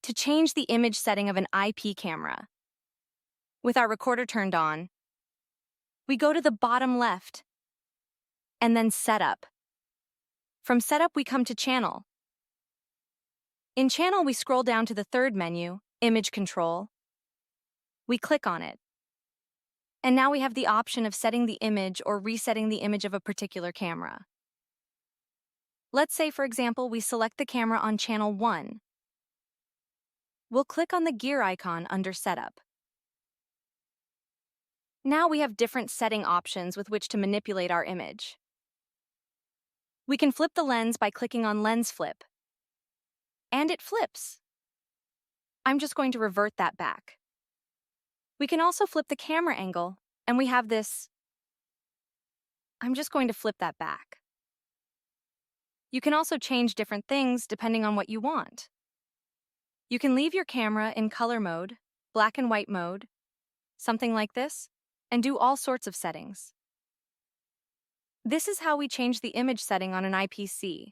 to change the image setting of an IP camera. With our recorder turned on, we go to the bottom left and then Setup. From Setup, we come to Channel. In Channel, we scroll down to the third menu, Image Control. We click on it. And now we have the option of setting the image or resetting the image of a particular camera. Let's say, for example, we select the camera on Channel 1. We'll click on the gear icon under Setup. Now we have different setting options with which to manipulate our image. We can flip the lens by clicking on Lens Flip. And it flips. I'm just going to revert that back. We can also flip the camera angle, and we have this. I'm just going to flip that back. You can also change different things depending on what you want. You can leave your camera in color mode, black and white mode, something like this, and do all sorts of settings. This is how we change the image setting on an IPC.